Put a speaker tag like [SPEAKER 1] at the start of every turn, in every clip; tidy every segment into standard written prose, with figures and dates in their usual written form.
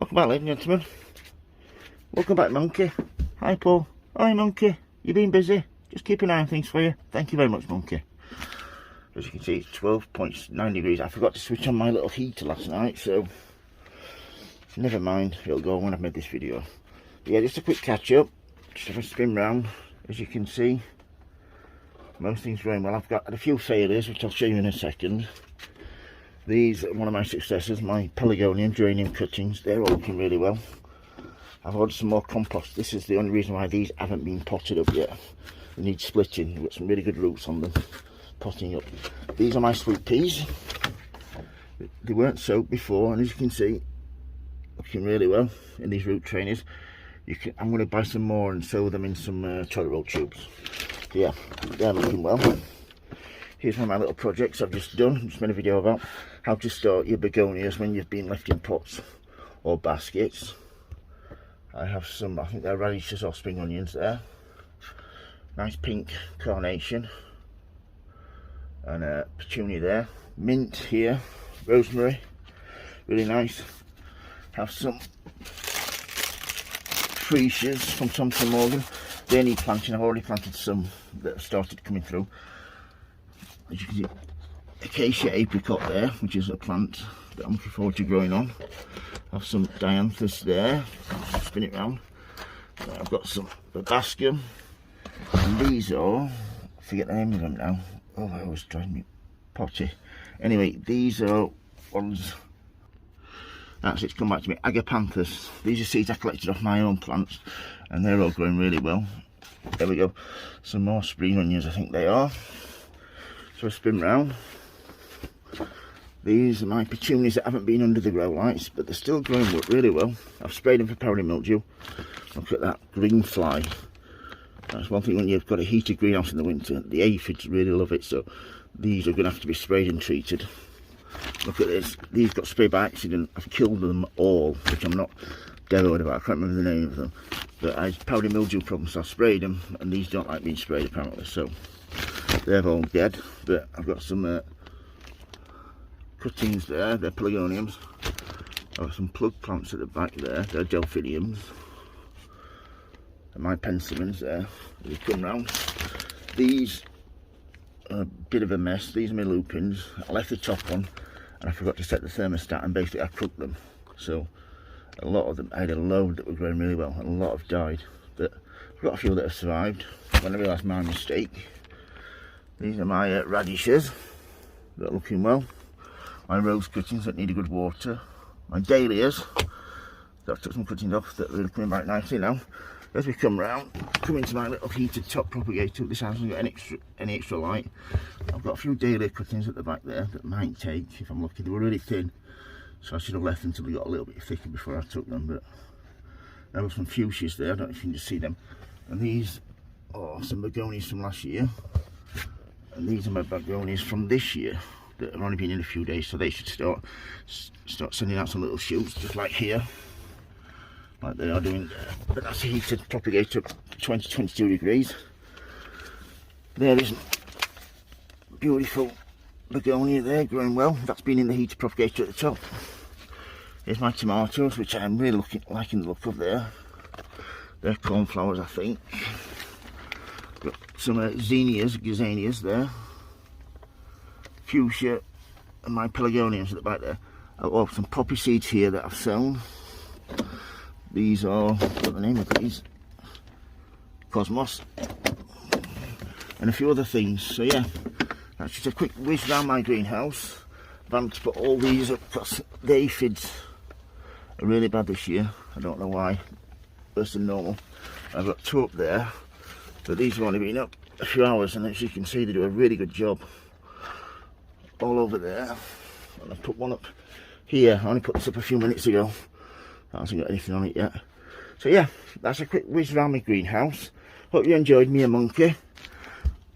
[SPEAKER 1] Welcome back, ladies and gentlemen. Welcome back, Monkey. Hi, Paul. Hi, Monkey. You been busy? Just keep an eye on things for you. Thank you very much, Monkey. As you can see, it's 12.9 degrees. I forgot to switch on my little heater last night, so never mind. It'll go when I've made this video. But yeah, just a quick catch up. Just have a spin round. As you can see, most things going well. I've got a few failures, which I'll show you in a second. These are one of my successes, my Pelargonium geranium cuttings. They're all looking really well. I've ordered some more compost. This is the only reason why these haven't been potted up yet. They need splitting. They've got some really good roots on them. Potting up. These are my sweet peas. They weren't soaked before, and as you can see, looking really well in these root trainers. I'm going to buy some more and sow them in some toilet roll tubes. So yeah, they're looking well. Here's one of my little projects I've just done. Just made a video about how to start your begonias when you've been left in pots or baskets. I have some, I think they're radishes or spring onions there. Nice pink carnation. And a petunia there. Mint here. Rosemary. Really nice. Have some freesias from Thompson Morgan. They need planting. I've already planted some that have started coming through. As you can see, acacia apricot there, which is a plant that I'm looking forward to growing on. I have some dianthus there. Spin it round. I've got some babascum. And these are, I forget the name of them now. Oh, that always drives me potty. Anyway, these are ones. That's it's come back to me. Agapanthus. These are seeds I collected off my own plants, and they're all growing really well. There we go. Some more spring onions, I think they are. So I spin round. These are my petunias that haven't been under the grow lights, but they're still growing really well. I've sprayed them for powdery mildew. Look at that green fly. That's one thing when you've got a heated greenhouse in the winter. The aphids really love it, so these are going to have to be sprayed and treated. Look at this. These got sprayed by accident. I've killed them all, which I'm not dead about. I can't remember the name of them. But I had powdery mildew problems, so I sprayed them, and these don't like being sprayed apparently. So they're all dead. But I've got some cuttings there. They're pelargoniums. I've got some plug plants at the back there. They're delphiniums. And my penstemons there. They come round. These are a bit of a mess. These are my lupins. I left the top on, and I forgot to set the thermostat, and basically I cooked them. So a lot of them, I had a load that were growing really well, and a lot have died. But I've got a few that have survived. When I realised my mistake. These are my radishes that are looking well. My rose cuttings that need a good water. My dahlias that I've took some cuttings off that are really coming back nicely now. As we come round, come into my little heated top propagator. This hasn't got any extra light. I've got a few dahlia cuttings at the back there that might take if I'm lucky. They were really thin, so I should have left them until they got a little bit thicker before I took them. But there were some fuchsias there. I don't know if you can just see them. And these are some begonias from last year. And these are my begonias from this year that have only been in a few days, so they should start sending out some little shoots, just like here, like they are doing there. But that's a heated propagator up to 22 degrees. There is beautiful begonia there, growing well. That's been in the heated propagator at the top. Here's my tomatoes, which I'm really liking the look of there. They're cornflowers, I think. Got some zinnias, gazanias there. Fuchsia and my pelargoniums at the back there. I've got some poppy seeds here that I've sown. These are, what's the name of these? Cosmos. And a few other things. So yeah, that's just a quick whiz around my greenhouse. I've had to put all these up because the aphids are really bad this year. I don't know why. Worse than normal. I've got two up there, but these have only been up a few hours, and as you can see, they do a really good job all over there. And I put one up here. I only put this up a few minutes ago. That hasn't got anything on it yet. So yeah, that's a quick whiz around my greenhouse. Hope you enjoyed me, a monkey.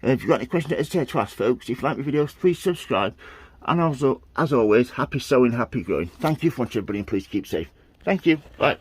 [SPEAKER 1] If you've got any questions, don't hesitate to ask, folks. If you like my videos, please subscribe. And also, as always, happy sowing, happy growing. Thank you for watching, everybody, and please keep safe. Thank you. Bye.